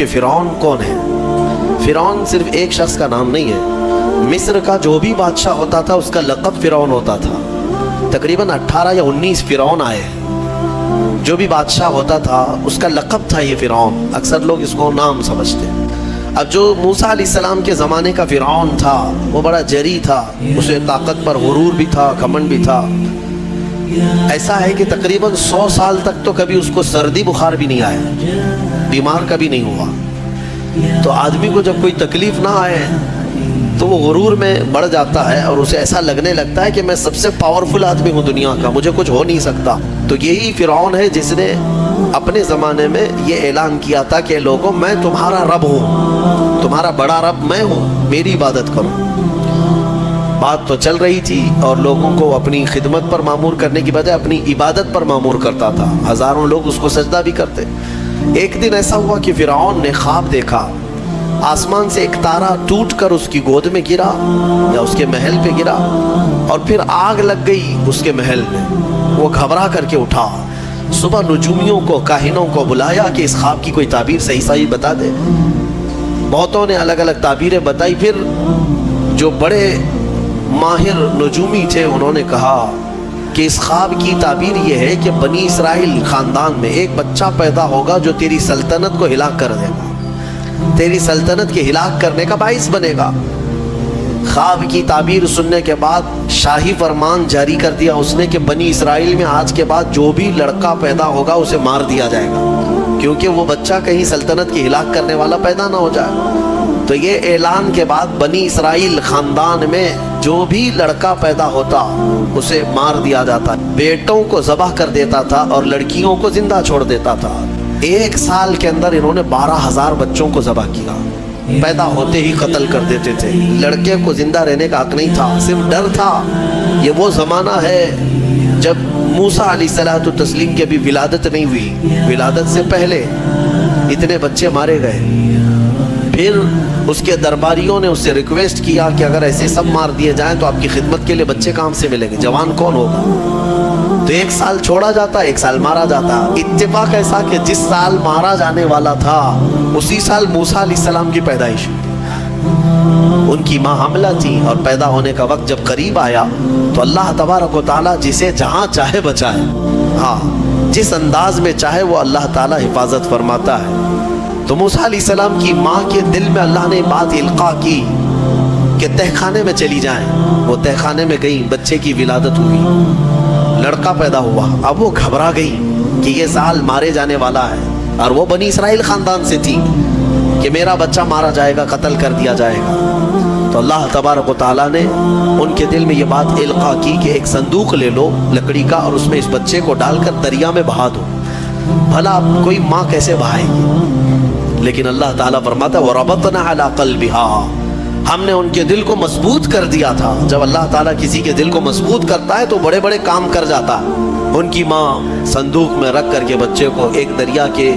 کہ فرعون کون ہے۔ فرعون صرف ایک شخص کا نام نہیں ہے، مصر کا جو بھی بادشاہ ہوتا تھا اس کا لقب فرعون ہوتا تھا۔ تقریباً 18 یا 19 فرعون آئے، جو بھی بادشاہ ہوتا تھا اس کا لقب تھا یہ فرعون، اکثر لوگ اس کو نام سمجھتے۔ اب جو موسیٰ علیہ السلام کے زمانے کا فرعون تھا وہ بڑا جری تھا، اسے طاقت پر غرور بھی تھا، گھمنڈ بھی تھا۔ ایسا ہے کہ تقریباً 100 سال تک تو کبھی اس کو سردی بخار بھی نہیں آیا، بیمار کبھی نہیں ہوا۔ تو آدمی کو جب کوئی تکلیف نہ آئے تو وہ غرور میں بڑھ جاتا ہے اور اسے ایسا لگنے لگتا ہے کہ میں سب سے پاورفل آدمی ہوں دنیا کا، مجھے کچھ ہو نہیں سکتا۔ تو یہی فرعون ہے جس نے اپنے زمانے میں یہ اعلان کیا تھا کہ لوگوں میں تمہارا رب ہوں، تمہارا بڑا رب میں ہوں، میری عبادت کرو۔ بات تو چل رہی تھی اور لوگوں کو اپنی خدمت پر معمور کرنے کی بجائے اپنی عبادت پر معمور کرتا تھا، ہزاروں لوگ اس کو سجدہ بھی کرتے۔ ایک دن ایسا ہوا کہ فرعون نے خواب دیکھا، آسمان سے ایک تارا ٹوٹ کر اس کی گود میں گرا یا اس کے محل پہ گرا اور پھر آگ لگ گئی اس کے محل میں۔ وہ گھبرا کر کے اٹھا، صبح نجومیوں کو، کاہنوں کو بلایا کہ اس خواب کی کوئی تعبیر صحیح بتا دے۔ بہتوں نے الگ الگ تعبیریں بتائی، پھر جو بڑے ماہر نجومی تھے انہوں نے کہا کہ اس خواب کی تعبیر یہ ہے کہ بنی اسرائیل خاندان میں ایک بچہ پیدا ہوگا جو تیری سلطنت کو ہلاک کر دے گا، تیری سلطنت کے ہلاک کرنے کا باعث بنے گا۔ خواب کی تعبیر سننے کے بعد شاہی فرمان جاری کر دیا اس نے کہ بنی اسرائیل میں آج کے بعد جو بھی لڑکا پیدا ہوگا اسے مار دیا جائے گا، کیونکہ وہ بچہ کہیں سلطنت کی ہلاک کرنے والا پیدا نہ ہو جائے۔ تو یہ اعلان کے بعد بنی اسرائیل خاندان میں جو بھی لڑکا پیدا ہوتا اسے مار دیا جاتا، بیٹوں کو ذبح کر دیتا تھا اور لڑکیوں کو زندہ چھوڑ دیتا تھا۔ 1 سال کے اندر انہوں نے 12,000 بچوں کو ذبح کیا، پیدا ہوتے ہی قتل کر دیتے تھے۔ لڑکے کو زندہ رہنے کا حق نہیں تھا، صرف ڈر تھا۔ یہ وہ زمانہ ہے جب موسیٰ علیہ الصلوۃ والتسلیم کی ابھی ولادت نہیں ہوئی، ولادت سے پہلے اتنے بچے مارے گئے۔ پھر اس کے درباریوں نے اس سے ریکویسٹ کیا کہ اگر ایسے سب مار دیے جائیں تو آپ کی خدمت کے لیے بچے کہاں سے ملیں گے، جوان کون ہوگا؟ تو 1 سال چھوڑا جاتا، 1 سال مارا جاتا۔ اتفاق ایسا کہ جس سال مارا جانے والا تھا اسی سال موسیٰ علیہ السلام کی پیدائش ہوئی۔ ان کی ماں حاملہ تھی اور پیدا ہونے کا وقت جب قریب آیا تو اللہ تبارک و تعالیٰ جسے جہاں چاہے بچائے، ہاں جس انداز میں چاہے وہ اللہ تعالیٰ حفاظت فرماتا ہے۔ تو موسیٰ علیہ السلام کی ماں کے دل میں اللہ نے بات القاء کی کہ تہ خانے میں چلی جائیں۔ وہ تہ خانے میں گئیں، بچے کی ولادت ہوئی، لڑکا پیدا ہوا۔ اب وہ گھبرا گئی کہ یہ سال مارے جانے والا ہے، اور وہ بنی اسرائیل خاندان سے تھی کہ میرا بچہ مارا جائے گا، قتل کر دیا جائے گا۔ تو اللہ تبارک و تعالیٰ نے ان کے دل میں یہ بات القاء کی کہ ایک صندوق لے لو لکڑی کا اور اس میں اس بچے کو ڈال کر دریا میں بہا دو۔ بھلا کوئی ماں کیسے بہائے گی؟ لیکن اللہ تعالیٰ فرماتا ہے وَرَبَطْنَا عَلَىٰ قَلْبِهَا، ہم نے ان کے دل کو مضبوط کر دیا تھا۔ جب اللہ تعالیٰ کسی کے دل کو مضبوط کرتا ہے تو بڑے بڑے کام کر جاتا ہے۔ ان کی ماں صندوق میں رکھ کر کے بچے کو ایک دریا کے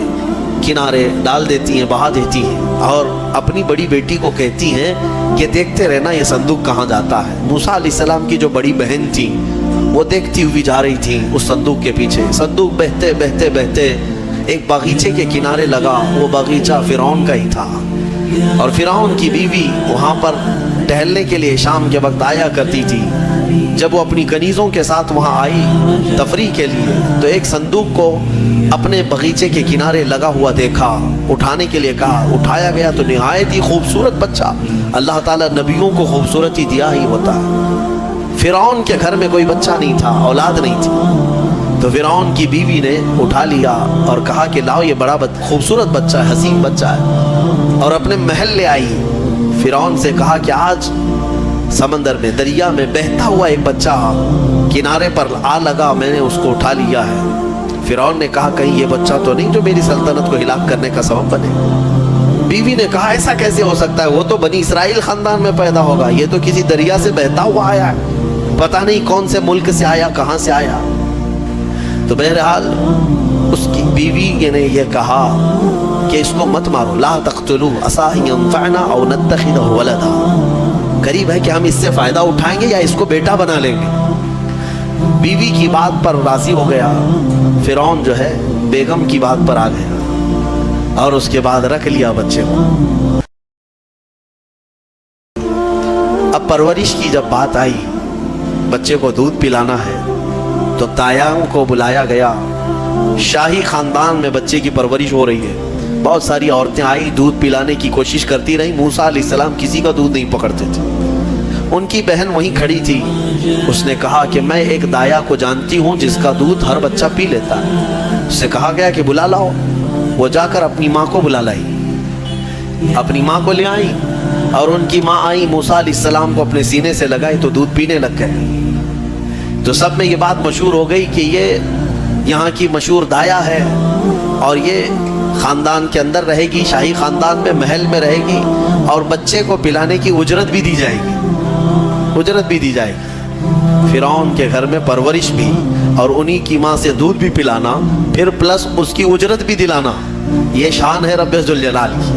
کنارے ڈال دیتی ہیں، بہا دیتی ہیں، اور اپنی بڑی بیٹی کو کہتی ہیں کہ دیکھتے رہنا یہ صندوق کہاں جاتا ہے۔ موسیٰ علیہ السلام کی جو بڑی بہن تھی وہ دیکھتی ہوئی جا رہی تھی اس صندوق کے پیچھے۔ صندوق بہتے بہتے بہتے ایک باغیچے کے کنارے لگا، وہ باغیچہ فرعون کا ہی تھا، اور فرعون کی بیوی وہاں پر ٹہلنے کے لیے شام کے وقت آیا کرتی تھی۔ جب وہ اپنی کنیزوں کے ساتھ وہاں آئی تفریح کے لیے تو ایک صندوق کو اپنے باغیچے کے کنارے لگا ہوا دیکھا، اٹھانے کے لیے کہا، اٹھایا گیا تو نہایت ہی خوبصورت بچہ۔ اللہ تعالیٰ نبیوں کو خوبصورتی دیا ہی ہوتا ہے۔ فرعون کے گھر میں کوئی بچہ نہیں تھا، اولاد نہیں تھی، تو فرعون کی بیوی نے اٹھا لیا اور کہا کہ لاؤ یہ بڑا خوبصورت بچہ ہے، حسین بچہ ہے، اور اپنے محل لے آئی۔ فرعون سے کہا کہ آج سمندر میں، دریا میں بہتا ہوا ایک بچہ کنارے پر آ لگا، میں نے اس کو اٹھا لیا ہے۔ فرعون نے کہا کہیں یہ بچہ تو نہیں جو میری سلطنت کو ہلاک کرنے کا سبب بنے۔ بیوی نے کہا ایسا کیسے ہو سکتا ہے، وہ تو بنی اسرائیل خاندان میں پیدا ہوگا، یہ تو کسی دریا سے بہتا ہوا آیا ہے، پتہ نہیں کون سے ملک سے آیا، کہاں سے آیا۔ تو بہرحال اس کی بیوی نے یہ کہا کہ اس کو مت مارو، لا تقتلوا عسى ان ينفعنا او نتخذه ولدا، قریب ہے کہ ہم اس سے فائدہ اٹھائیں گے یا اس کو بیٹا بنا لیں گے۔ بیوی کی بات پر راضی ہو گیا، فرعون جو ہے بیگم کی بات پر آ گیا۔ اور اس کے بعد رکھ لیا بچے کو۔ اب پرورش کی جب بات آئی، بچے کو دودھ پلانا ہے، تو دایاں کو بلایا گیا۔ شاہی خاندان میں بچے کی پرورش ہو رہی ہے، بہت ساری عورتیں آئی، دودھ پلانے کی کوشش کرتی رہی۔ موسیٰ علیہ السلام کسی کا دودھ نہیں پکڑتے تھے۔ ان کی بہن وہیں کھڑی تھی، اس نے کہا کہ میں ایک دایا کو جانتی ہوں جس کا دودھ ہر بچہ پی لیتا ہے۔ اس سے کہا گیا کہ بلا لاؤ۔ وہ جا کر اپنی ماں کو بلا لائی، اپنی ماں کو لے آئی، اور ان کی ماں آئی، موسیٰ علیہ السلام کو اپنے سینے سے لگائی تو دودھ پینے لگ گئے۔ تو سب میں یہ بات مشہور ہو گئی کہ یہ یہاں کی مشہور دایا ہے، اور یہ خاندان کے اندر رہے گی، شاہی خاندان میں، محل میں رہے گی، اور بچے کو پلانے کی اجرت بھی دی جائے گی، اجرت بھی دی جائے گی۔ فرعون کے گھر میں پرورش بھی، اور انہی کی ماں سے دودھ بھی پلانا، پھر پلس اس کی اجرت بھی دلانا، یہ شان ہے رب ذوالجلال کی۔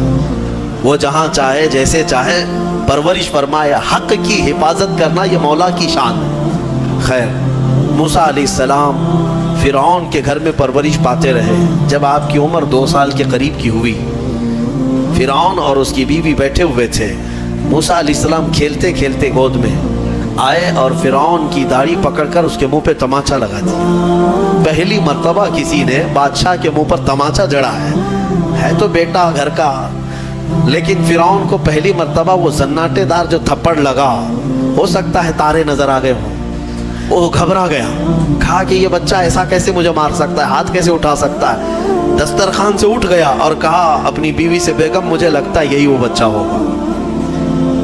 وہ جہاں چاہے جیسے چاہے پرورش فرمائے، حق کی حفاظت کرنا یہ مولا کی شان ہے۔ خیر، موسیٰ علیہ السلام فرعون کے گھر میں پرورش پاتے رہے۔ جب آپ کی عمر 2 سال کے قریب کی ہوئی، فرعون اور اس کی بیوی بیٹھے ہوئے تھے۔ موسیٰ علیہ السلام کھیلتے کھیلتے گود میں آئے اور فرعون کی داڑھی پکڑ کر اس کے منہ پہ تماچا لگا دیا۔ پہلی مرتبہ کسی نے بادشاہ کے منہ پر تماچا جڑا ہے تو بیٹا گھر کا، لیکن فرعون کو پہلی مرتبہ وہ زناٹے دار جو تھپڑ لگا، ہو سکتا ہے تارے نظر آ گئے ہوں، وہ گھبرا گیا، کہا کہ یہ بچہ ایسا کیسے مجھے مار سکتا ہے، ہاتھ کیسے اٹھا سکتا ہے۔ دسترخوان سے اٹھ گیا اور کہا اپنی بیوی سے، بیگم مجھے لگتا ہے یہی وہ بچہ ہوگا،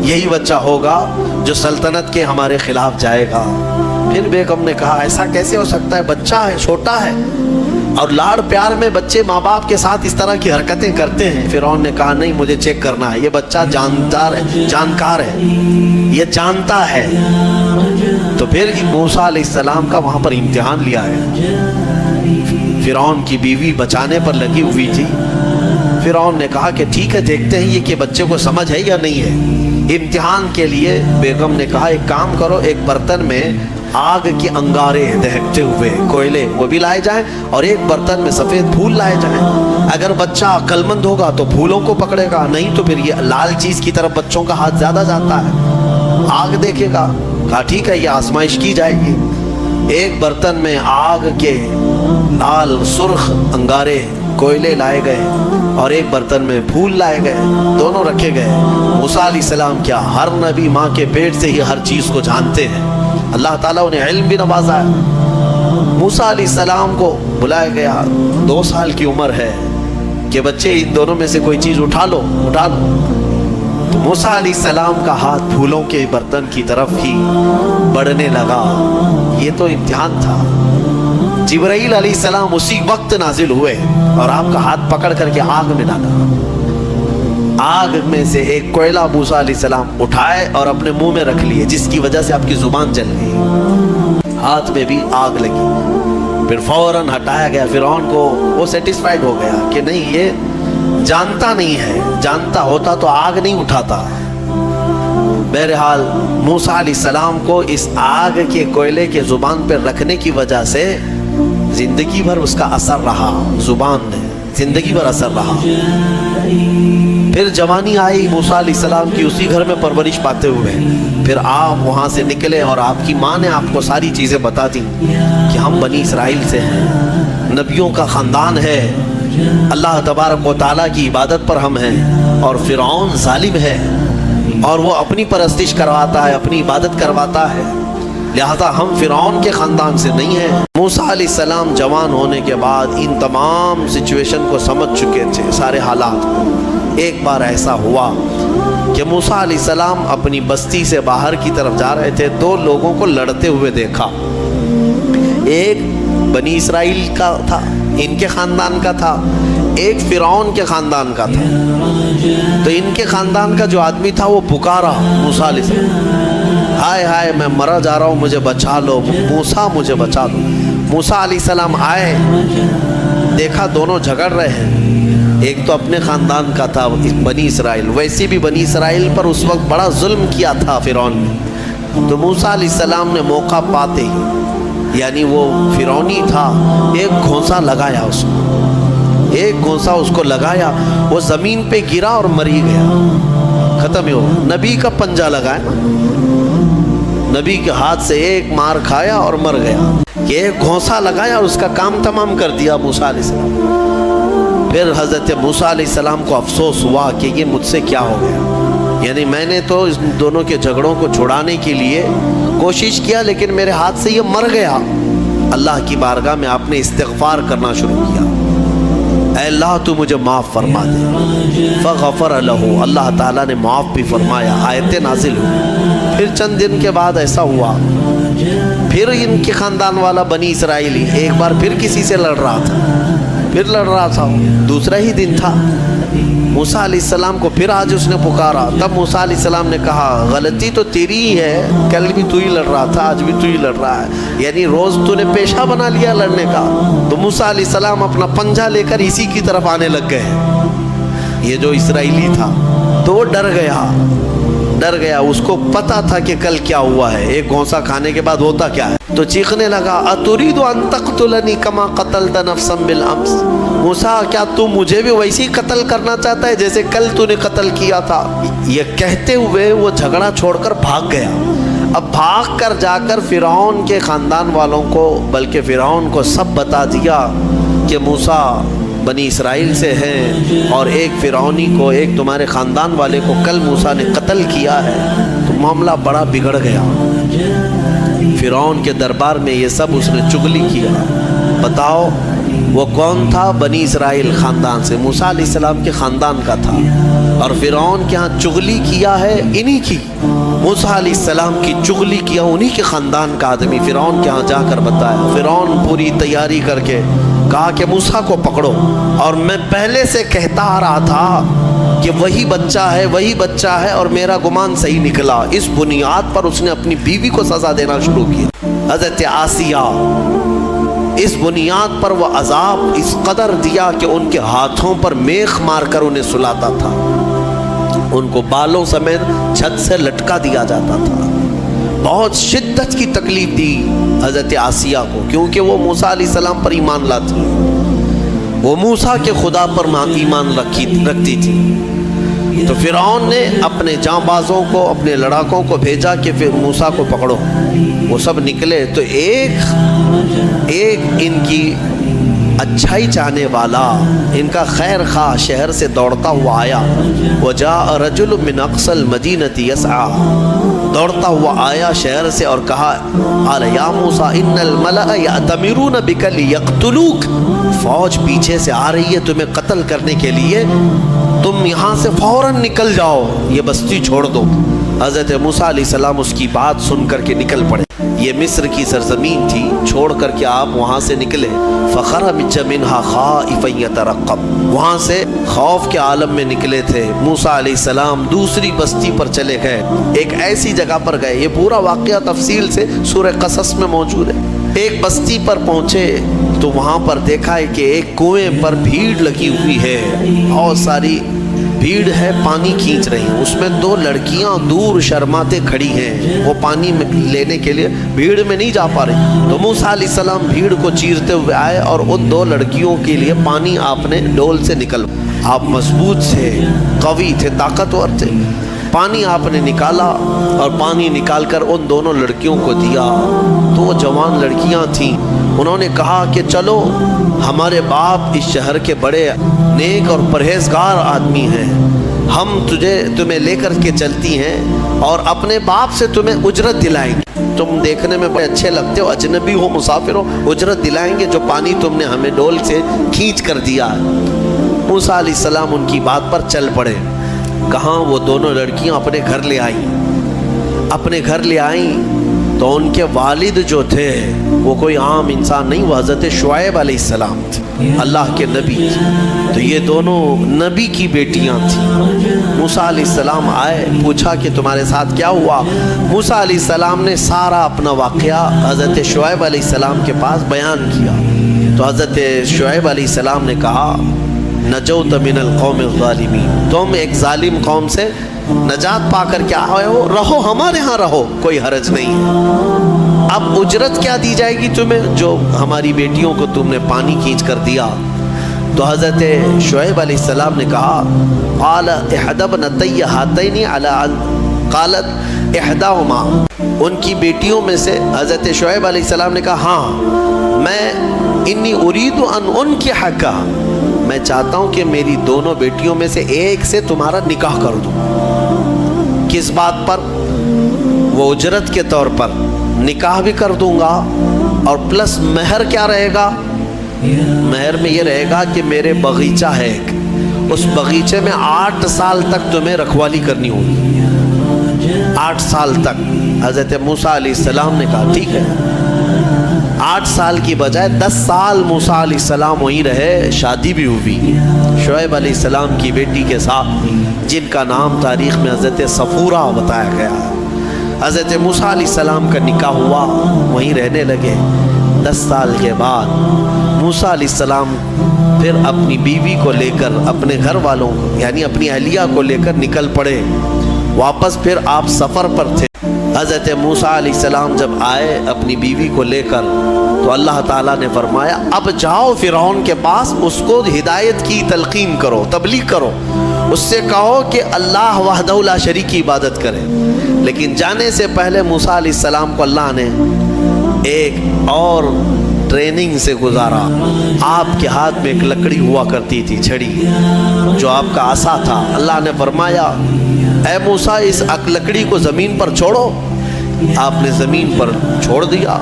یہی بچہ ہوگا جو سلطنت کے ہمارے خلاف جائے گا۔ پھر بیگم نے کہا ایسا کیسے ہو سکتا ہے، بچہ ہے، چھوٹا ہے، اور لاڑ پیار میں بچے ماں باپ کے ساتھ اس طرح کی حرکتیں کرتے ہیں۔ فرعون نے کہا نہیں، مجھے چیک کرنا ہے، یہ بچہ جانکار ہے، یہ جانتا ہے۔ تو پھر موسیٰ علیہ السلام کا وہاں پر امتحان لیا ہے۔ فرعون کی بیوی بچانے پر لگی ہوئی تھی۔ فرعون نے کہا کہ ٹھیک ہے، دیکھتے ہیں یہ کہ بچے کو سمجھ ہے یا نہیں ہے۔ امتحان کے لیے بیگم نے کہا ایک کام کرو، ایک برتن میں آگ کے انگارے دہکتے ہوئے کوئلے وہ بھی لائے جائیں، اور ایک برتن میں سفید پھول لائے جائیں۔ اگر بچہ عقل مند ہوگا تو پھولوں کو پکڑے گا، نہیں تو پھر یہ لال چیز کی طرف بچوں کا ہاتھ زیادہ جاتا ہے، آگ دیکھے گا۔ کہا ٹھیک ہے، یہ آزمائش کی جائے گی۔ ایک برتن میں آگ کے لال سرخ انگارے کوئلے لائے گئے، اور ایک برتن میں پھول لائے گئے، دونوں رکھے گئے۔ موسیٰ علیہ السلام کیا، ہر نبی ماں کے پیٹ سے ہی ہر چیز کو جانتے ہیں، اللہ تعالیٰ انہیں علم بھی نوازا ہے۔ موسیٰ علیہ السلام کو بلایا گیا، 2 سال کی عمر ہے، کہ بچے ان دونوں میں سے کوئی چیز اٹھا لو۔ تو موسیٰ علیہ السلام کا ہاتھ پھولوں کے برتن کی طرف ہی بڑھنے لگا۔ یہ تو امتحان تھا۔ جبرائیل علیہ السلام اسی وقت نازل ہوئے اور آپ کا ہاتھ پکڑ کر کے آگ میں ڈالا۔ آگ میں سے ایک کوئلہ موسیٰ علیہ السلام اٹھائے اور اپنے منہ میں رکھ لیے، جس کی وجہ سے آپ کی زبان جل گئی، ہاتھ میں بھی آگ لگی۔ پھر فوراً ہٹایا گیا۔ فرعون کو وہ سیٹسفائیڈ ہو گیا کہ نہیں، یہ جانتا نہیں ہے، جانتا ہوتا تو آگ نہیں اٹھاتا۔ بہرحال موسیٰ علیہ السلام کو اس آگ کے کوئلے کے زبان پر رکھنے کی وجہ سے زندگی بھر اس کا اثر رہا، زبان نے زندگی بھر اثر رہا۔ پھر جوانی آئی موسیٰ علیہ السلام کی، اسی گھر میں پرورش پاتے ہوئے۔ پھر آپ وہاں سے نکلے اور آپ کی ماں نے آپ کو ساری چیزیں بتا دیں کہ ہم بنی اسرائیل سے ہیں، نبیوں کا خاندان ہے، اللہ تبارک و تعالیٰ کی عبادت پر ہم ہیں، اور فرعون ظالم ہے اور وہ اپنی پرستش کرواتا ہے، اپنی عبادت کرواتا ہے، لہذا ہم فرعون کے خاندان سے نہیں ہیں۔ موسیٰ علیہ السلام جوان ہونے کے بعد ان تمام سچویشن کو سمجھ چکے تھے، سارے حالات کو۔ ایک بار ایسا ہوا کہ موسیٰ علیہ السلام اپنی بستی سے باہر کی طرف جا رہے تھے، 2 لوگوں کو لڑتے ہوئے دیکھا۔ ایک بنی اسرائیل کا تھا، ان کے خاندان کا تھا، ایک فرعون کے خاندان کا تھا۔ تو ان کے خاندان کا جو آدمی تھا وہ پکارا موسیٰ علیہ السلام، ہائے ہائے میں مرا جا رہا ہوں، مجھے بچا لو موسیٰ، مجھے بچا لو۔ موسیٰ علیہ السلام آئے، دیکھا دونوں جھگڑ رہے ہیں۔ ایک تو اپنے خاندان کا تھا بنی اسرائیل، ویسے بھی بنی اسرائیل پر اس وقت بڑا ظلم کیا تھا فرعون نے۔ تو موسیٰ علیہ السلام نے موقع پاتے ہی، یعنی وہ فرعونی تھا، ایک گھونسا لگایا اس کو، ایک گھونسا اس کو لگایا، وہ زمین پہ گرا اور مر ہی گیا، ختم ہی ہو گیا۔ نبی کا پنجہ لگایا، نبی کے ہاتھ سے ایک مار کھایا اور مر گیا۔ یہ ایک گھونسا لگایا اور اس کا کام تمام کر دیا موسیٰ علیہ السلام۔ پھر حضرت موسیٰ علیہ السلام کو افسوس ہوا کہ یہ مجھ سے کیا ہو گیا، یعنی میں نے تو اس دونوں کے جھگڑوں کو چھڑانے کے لیے کوشش کیا لیکن میرے ہاتھ سے یہ مر گیا۔ اللہ کی بارگاہ میں آپ نے استغفار کرنا شروع کیا، اے اللہ تو مجھے معاف فرما دے۔ فغفر لہ، اللہ تعالیٰ نے معاف بھی فرمایا، آیتیں نازل ہوئی۔ پھر چند دن کے بعد ایسا ہوا، پھر ان کے خاندان والا بنی اسرائیلی ایک بار پھر کسی سے لڑ رہا تھا، دوسرا ہی دن تھا۔ موسیٰ علیہ السلام کو پھر آج اس نے پکارا، تب موسیٰ علیہ السلام نے کہا غلطی تو تیری ہی ہے، کل بھی تو ہی لڑ رہا تھا، آج بھی تو ہی لڑ رہا ہے، یعنی روز تو نے پیشہ بنا لیا لڑنے کا۔ تو موسیٰ علیہ السلام اپنا پنجہ لے کر اسی کی طرف آنے لگ گئے۔ یہ جو اسرائیلی تھا تو وہ ڈر گیا، اس کو پتا تھا کہ کل کیا ہوا ہے، ایک گھونسا کھانے کے بعد ہوتا کیا ہے، تو چیخنے لگا اتريد ان تقتلني كما قتلت نفسا بالامس، موسیٰ کیا تو مجھے بھی ویسے قتل کرنا چاہتا ہے جیسے کل تو نے قتل کیا تھا؟ یہ کہتے ہوئے وہ جھگڑا چھوڑ کر بھاگ گیا۔ اب بھاگ کر جا کر فرعون کے خاندان والوں کو، بلکہ فرعون کو سب بتا دیا کہ موسیٰ بنی اسرائیل سے ہیں اور ایک فرعونی کو، ایک تمہارے خاندان والے کو کل موسیٰ نے قتل کیا ہے۔ تو معاملہ بڑا بگڑ گیا، فرعون کے دربار میں یہ سب اس نے چغلی کیا۔ بتاؤ وہ کون تھا؟ بنی اسرائیل خاندان سے، موسیٰ علیہ السلام کے خاندان کا تھا، اور فرعون کے ہاں چغلی کیا ہے انہی کی، موسیٰ علیہ السلام کی چغلی کیا انہی کے خاندان کا آدمی فرعون کے ہاں جا کر بتایا۔ فرعون پوری تیاری کر کے کہا کہ موسیٰ کو پکڑو، اور میں پہلے سے کہتا آ رہا تھا کہ وہی بچہ ہے اور میرا گمان صحیح نکلا۔ اس بنیاد پر اس نے اپنی بیوی کو سزا دینا شروع کیا، حضرت آسیہ۔ اس بنیاد پر وہ عذاب اس قدر دیا کہ ان کے ہاتھوں پر میخ مار کر انہیں سلاتا تھا، ان کو بالوں سمیت چھت سے لٹکا دیا جاتا تھا۔ بہت شدت کی تکلیف دی حضرت آسیہ کو، کیونکہ وہ موسیٰ علیہ السلام پر ایمان لاتی، وہ موسیٰ کے خدا پر ایمان رکھتی تھی۔ تو فرعون نے اپنے جانبازوں کو، اپنے لڑاکوں کو بھیجا کہ پھر موسیٰ کو پکڑو۔ وہ سب نکلے تو ایک ان کی اچھائی چاہنے والا، ان کا خیر خواہ شہر سے دوڑتا ہوا آیا، وجاء رجل من اقصى المدینة يسعى، دوڑتا ہوا آیا شہر سے اور کہا قال یا موسیٰ ان الملأ یأتمرون بک لیقتلوک، فوج پیچھے سے آ رہی ہے تمہیں قتل کرنے کے لیے، تم یہاں سے فوراً نکل جاؤ، یہ بستی چھوڑ دو۔ حضرت موسیٰ علیہ السلام اس کی بات سن کر کے نکل پڑے۔ یہ مصر کی سرزمین تھی، چھوڑ کر کے آپ وہاں سے نکلے۔ فخرج منها خائفا يترقب، وہاں سے خوف کے عالم میں نکلے تھے۔ موسیٰ علیہ السلام دوسری بستی پر چلے گئے، ایک ایسی جگہ پر گئے، یہ پورا واقعہ تفصیل سے سورہ قصص میں موجود ہے۔ ایک بستی پر پہنچے تو وہاں پر دیکھا ہے کہ ایک کنویں پر بھیڑ لگی ہوئی ہے، بہت ساری بھیڑ ہے، پانی کھینچ رہی ہیں، اس میں دو لڑکیاں دور شرماتے کھڑی ہیں، وہ پانی میں لینے کے لیے بھیڑ میں نہیں جا پا رہی۔ تو موسیٰ علیہ السلام بھیڑ کو چیرتے ہوئے آئے اور ان دو لڑکیوں کے لیے پانی آپ نے ڈول سے نکل، آپ مضبوط تھے، قوی تھے، طاقتور تھے، پانی آپ نے نکالا اور پانی نکال کر ان دونوں لڑکیوں کو دیا۔ تو وہ جوان لڑکیاں تھیں، انہوں نے کہا کہ چلو ہمارے باپ اس شہر کے بڑے نیک اور پرہیزگار آدمی ہیں، ہم تمہیں لے کر کے چلتی ہیں اور اپنے باپ سے تمہیں اجرت دلائیں گے، تم دیکھنے میں بڑے اچھے لگتے ہو، اجنبی ہو، مسافر ہو، اجرت دلائیں گے جو پانی تم نے ہمیں ڈول سے کھینچ کر دیا ہے۔ موسیٰ علیہ السلام ان کی بات پر چل پڑے۔ کہاں وہ دونوں لڑکیاں اپنے گھر لے آئیں تو ان کے والد جو تھے وہ کوئی عام انسان نہیں، وہ حضرت شعیب علیہ السلام تھے، اللہ کے نبی تھے۔ تو یہ دونوں نبی کی بیٹیاں تھیں۔ موسیٰ علیہ السلام آئے، پوچھا کہ تمہارے ساتھ کیا ہوا؟ موسیٰ علیہ السلام نے سارا اپنا واقعہ حضرت شعیب علیہ السلام کے پاس بیان کیا۔ تو حضرت شعیب علیہ السلام نے کہا نجوت من القوم الظالمین، تم ایک ظالم قوم سے نجات پا کر کے آئے ہو، رہو ہمارے ہاں، رہو، کوئی حرج نہیں ہے۔ اب اجرت کیا دی جائے گی تمہیں جو ہماری بیٹیوں کو تم نے پانی کھینچ کر دیا؟ تو حضرت شعیب علیہ السلام نے کہا قال احدى ابنتي هاتين على قالت احداهما، ان کی بیٹیوں میں سے حضرت شعیب علیہ السلام نے کہا ہاں میں انی اريد ان انکحک، میں چاہتا ہوں کہ میری دونوں بیٹیوں میں سے ایک سے تمہارا نکاح کر دوں۔ کس بات پر؟ وہ اجرت کے طور پر نکاح بھی کر دوں گا، اور پلس مہر کیا رہے گا؟ مہر میں یہ رہے گا کہ میرے باغیچہ ہے ایک، اس باغیچے میں 8 سال تک تمہیں رکھوالی کرنی ہوگی، 8 سال تک۔ حضرت موسیٰ علیہ السلام نے کہا ٹھیک ہے۔ 8 سال کی بجائے 10 سال موسیٰ علیہ السلام وہیں رہے، شادی بھی ہوئی شعیب علیہ السلام کی بیٹی کے ساتھ، جن کا نام تاریخ میں حضرت صفورہ بتایا گیا۔ حضرت موسیٰ علیہ السلام کا نکاح ہوا، وہیں رہنے لگے۔ 10 سال کے بعد موسیٰ علیہ السلام پھر اپنی بیوی کو لے کر، اپنے گھر والوں کو یعنی اپنی اہلیہ کو لے کر نکل پڑے واپس۔ پھر آپ سفر پر تھے۔ حضرت موسیٰ علیہ السلام جب آئے اپنی بیوی کو لے کر، تو اللہ تعالیٰ نے فرمایا اب جاؤ فرعون کے پاس، اس کو ہدایت کی تلقین کرو، تبلیغ کرو، اس سے کہو کہ اللہ وحدہ لا شریک کی عبادت کرے۔ لیکن جانے سے پہلے موسیٰ علیہ السلام کو اللہ نے ایک اور ٹریننگ سے گزارا۔ آپ کے ہاتھ میں ایک لکڑی ہوا کرتی تھی، چھڑی، جو آپ کا عصا تھا۔ اللہ نے فرمایا اے موسیٰ اس لکڑی کو زمین پر چھوڑو۔ آپ نے زمین پر چھوڑ دیا۔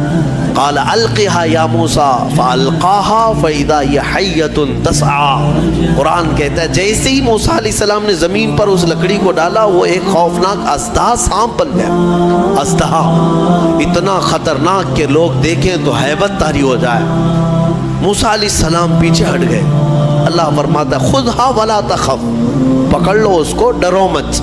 قال القها یا موسیٰ فالقاها فاذا هي حیۃ تسعى۔ قرآن کہتا ہے جیسے ہی موسیٰ علیہ السلام نے زمین پر اس لکڑی کو ڈالا، وہ ایک خوفناک اژدہا سانپ بن گیا۔ اژدہا اتنا خطرناک کہ لوگ دیکھیں تو ہیبت طاری ہو جائے۔ موسیٰ علیہ السلام پیچھے ہٹ گئے۔ اللہ فرماتا ہے خذھا ولا تخف، پکڑ لو اس کو، ڈرو مت۔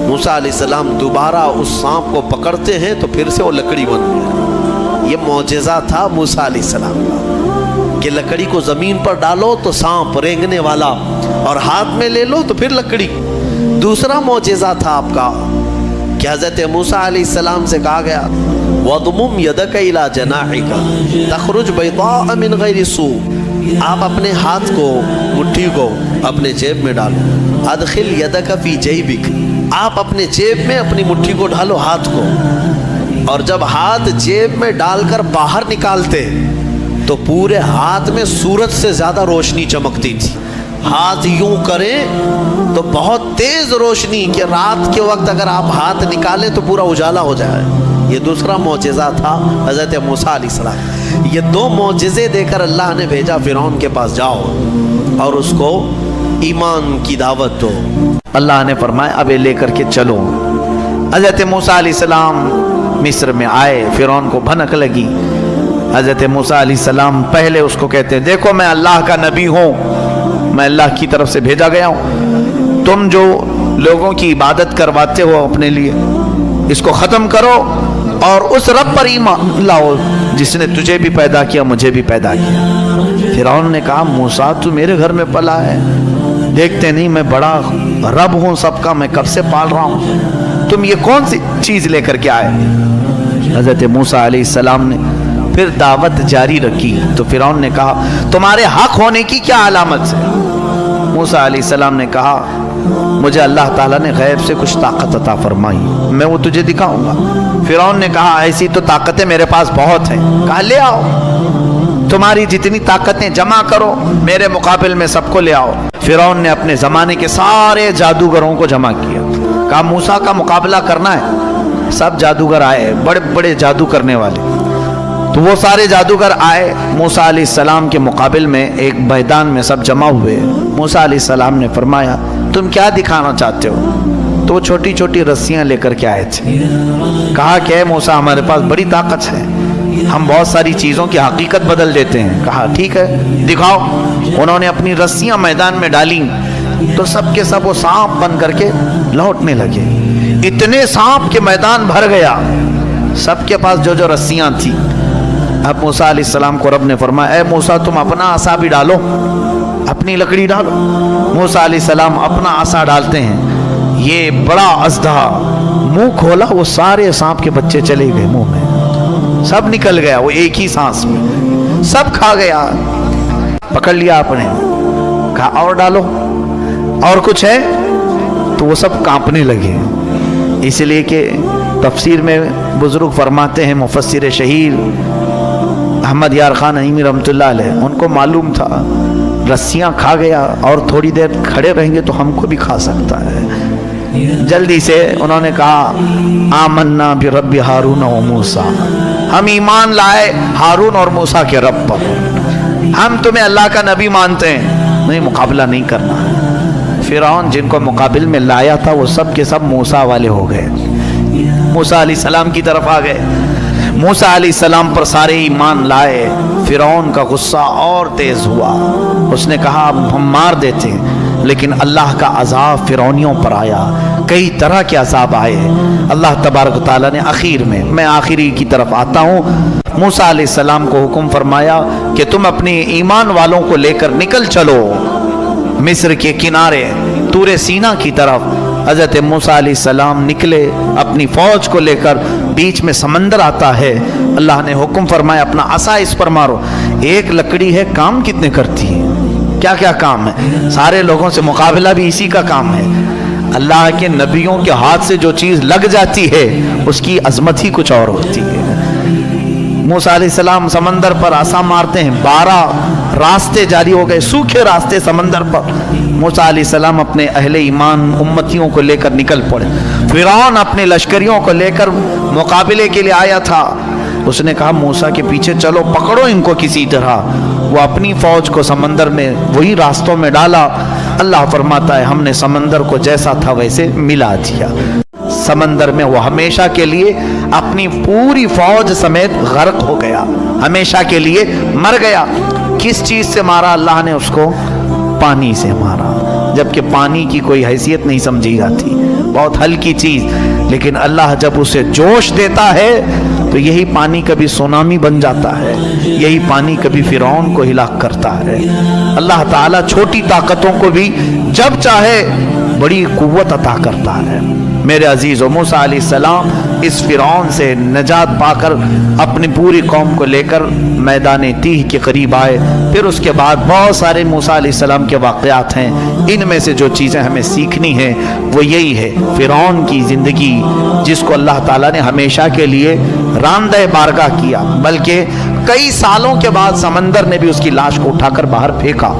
موسیٰ علیہ السلام دوبارہ اس سانپ کو پکڑتے ہیں تو پھر سے وہ لکڑی بن گیا۔ یہ معجزہ تھا موسیٰ علیہ السلام کا کہ لکڑی کو زمین پر ڈالو تو سانپ رینگنے والا، اور ہاتھ میں لے لو تو پھر لکڑی۔ دوسرا معجزہ تھا آپ کا کہ حضرت موسیٰ علیہ السلام سے کہا گیا وَضْمُمْ يَدَكَ إِلَى جَنَاحِكَ تَخْرُجْ بَيْضَاءَ مِنْ غَيْرِ سُوءٍ۔ آپ اپنے ہاتھ کو، مٹھی کو اپنے جیب میں ڈالو۔ اَدْخِلْ يَدَكَ فِي جَيْبِكَ، آپ اپنے جیب میں اپنی مٹھی کو ڈالو، ہاتھ کو، اور جب ہاتھ جیب میں ڈال کر باہر نکالتے تو پورے ہاتھ میں سورج سے زیادہ روشنی چمکتی تھی۔ ہاتھ یوں کریں تو بہت تیز روشنی کہ رات کے وقت اگر آپ ہاتھ نکالیں تو پورا اجالا ہو جائے۔ یہ دوسرا معجزہ تھا حضرت موسیٰ علیہ السلام۔ یہ 2 معجزے دے کر اللہ نے بھیجا فرعون کے پاس، جاؤ اور اس کو ایمان کی دعوت دو۔ اللہ نے فرمایا اب لے کر کے چلو۔ حضرت موسیٰ علیہ السلام مصر میں آئے، فرعون کو بھنک لگی۔ حضرت موسیٰ علیہ السلام پہلے اس کو کہتے ہیں دیکھو میں اللہ کا نبی ہوں، میں اللہ کی طرف سے بھیجا گیا ہوں، تم جو لوگوں کی عبادت کرواتے ہو اپنے لیے اس کو ختم کرو اور اس رب پر ایمان لاؤ جس نے تجھے بھی پیدا کیا مجھے بھی پیدا کیا۔ فرعون نے کہا موسیٰ تو میرے گھر میں پلا ہے، دیکھتے نہیں میں بڑا رب ہوں سب کا، میں کب سے پال رہا ہوں، تم یہ کون سی چیز لے کر کے آئے؟ حضرت موسیٰ علیہ السلام نے پھر دعوت جاری رکھی تو فرعون نے کہا تمہارے حق ہونے کی کیا علامت ہے؟ موسیٰ علیہ السلام نے کہا مجھے اللہ تعالیٰ نے غیب سے کچھ طاقت عطا فرمائی، میں وہ تجھے دکھاؤں گا۔ فرعون نے کہا ایسی تو طاقتیں میرے پاس بہت ہیں۔ کہا لے آؤ، تمہاری جتنی طاقتیں جمع کرو میرے مقابل میں سب کو لے آؤ۔ فرعون نے اپنے زمانے کے سارے جادوگروں کو جمع کیا، کہا موسیٰ کا مقابلہ کرنا ہے۔ سب جادوگر آئے، بڑے بڑے جادو کرنے والے، تو وہ سارے جادوگر آئے موسیٰ علیہ السلام کے مقابل میں ایک میدان میں سب جمع ہوئے۔ موسیٰ علیہ السلام نے فرمایا تم کیا دکھانا چاہتے ہو؟ تو وہ چھوٹی چھوٹی رسیاں لے کر کے آئے تھے۔ کہا کہ اے موسیٰ ہمارے پاس بڑی طاقت ہے، ہم بہت ساری چیزوں کی حقیقت بدل دیتے ہیں۔ کہا ٹھیک ہے دکھاؤ۔ انہوں نے اپنی رسیاں میدان میں ڈالیں تو سب کے سب وہ سانپ بن کر کے لوٹنے لگے۔ اتنے سانپ کے میدان بھر گیا، سب کے پاس جو جو رسیاں تھیں۔ اب موسیٰ علیہ السلام کو رب نے فرمایا اے موسیٰ تم اپنا عصا بھی ڈالو، اپنی لکڑی ڈالو۔ موسیٰ علیہ السلام اپنا عصا ڈالتے ہیں، یہ بڑا اژدہا منہ کھولا، وہ سارے سانپ کے بچے چلے گئے منہ میں، سب نکل گیا، وہ ایک ہی سانس میں سب کھا گیا، پکڑ لیا آپ نے۔ کہا اور ڈالو، اور کچھ ہے؟ تو وہ سب کانپنے لگے. اس لیے کہ تفسیر میں بزرگ فرماتے ہیں، مفسر شہیر احمد یار خان نعیمی رحمۃ اللہ علیہ، ان کو معلوم تھا رسیاں کھا گیا اور تھوڑی دیر کھڑے رہیں گے تو ہم کو بھی کھا سکتا ہے. جلدی سے انہوں نے کہا آمنا برب ہارون و موسیٰ، ہم ایمان لائے ہارون اور موسیٰ کے رب پر، ہم تمہیں اللہ کا نبی مانتے ہیں، نہیں مقابلہ نہیں کرنا. فرعون جن کو مقابل میں لایا تھا وہ سب کے سب موسیٰ والے ہو گئے، موسیٰ علیہ السلام کی طرف آ گئے. موسیٰ علیہ السلام پر سارے ایمان لائے. فرعون کا غصہ اور تیز ہوا، اس نے کہا اب ہم مار دیتے ہیں، لیکن اللہ کا عذاب فرعونیوں پر آیا، کئی طرح کے عذاب آئے. اللہ تبارک و تعالیٰ نے آخر میں آخری کی طرف آتا ہوں، موسیٰ علیہ السلام کو حکم فرمایا کہ تم اپنے ایمان والوں کو لے کر نکل چلو مصر کے کنارے طور سینا کی طرف. حضرت موسیٰ علیہ السلام نکلے اپنی فوج کو لے کر، بیچ میں سمندر آتا ہے. اللہ نے حکم فرمایا اپنا عصا اس پر مارو. ایک لکڑی ہے، کام کتنے کرتی ہے، کیا کیا کام ہے، سارے لوگوں سے مقابلہ بھی اسی کا کام ہے. اللہ کے نبیوں کے ہاتھ سے جو چیز لگ جاتی ہے اس کی عظمت ہی کچھ اور ہوتی ہے. موسیٰ علیہ السلام سمندر پر عصا مارتے ہیں، 12 راستے جاری ہو گئے، سوکھے راستے سمندر پر. موسیٰ علیہ السلام اپنے اہل ایمان امتیوں کو لے کر نکل پڑے. فرعون اپنے لشکریوں کو لے کر مقابلے کے لیے آیا تھا. اس نے کہا موسیٰ کے پیچھے چلو، پکڑو ان کو کسی طرح. وہ اپنی فوج کو سمندر میں وہی راستوں میں ڈالا. اللہ فرماتا ہے ہم نے سمندر کو جیسا تھا ویسے ملا دیا. سمندر میں وہ ہمیشہ کے لیے اپنی پوری فوج سمیت غرق ہو گیا، ہمیشہ کے لیے مر گیا. کس چیز سے مارا اللہ نے اس کو؟ پانی سے مارا، جبکہ پانی کی کوئی حیثیت نہیں سمجھی جاتی، بہت ہلکی چیز. لیکن اللہ جب اسے جوش دیتا ہے تو یہی پانی کبھی سونامی بن جاتا ہے، یہی پانی کبھی فرعون کو ہلاک کرتا ہے. اللہ تعالیٰ چھوٹی طاقتوں کو بھی جب چاہے بڑی قوت عطا کرتا ہے. میرے عزیزو، موسیٰ علیہ السلام اس فرعون سے نجات پا کر اپنی پوری قوم کو لے کر میدان تیہ کے قریب آئے. پھر اس کے بعد بہت سارے موسیٰ علیہ السلام کے واقعات ہیں. ان میں سے جو چیزیں ہمیں سیکھنی ہیں وہ یہی ہے، فرعون کی زندگی جس کو اللہ تعالیٰ نے ہمیشہ کے لیے راندہ بارگاہ کیا، بلکہ کئی سالوں کے بعد سمندر نے بھی اس کی لاش کو اٹھا کر باہر پھینکا.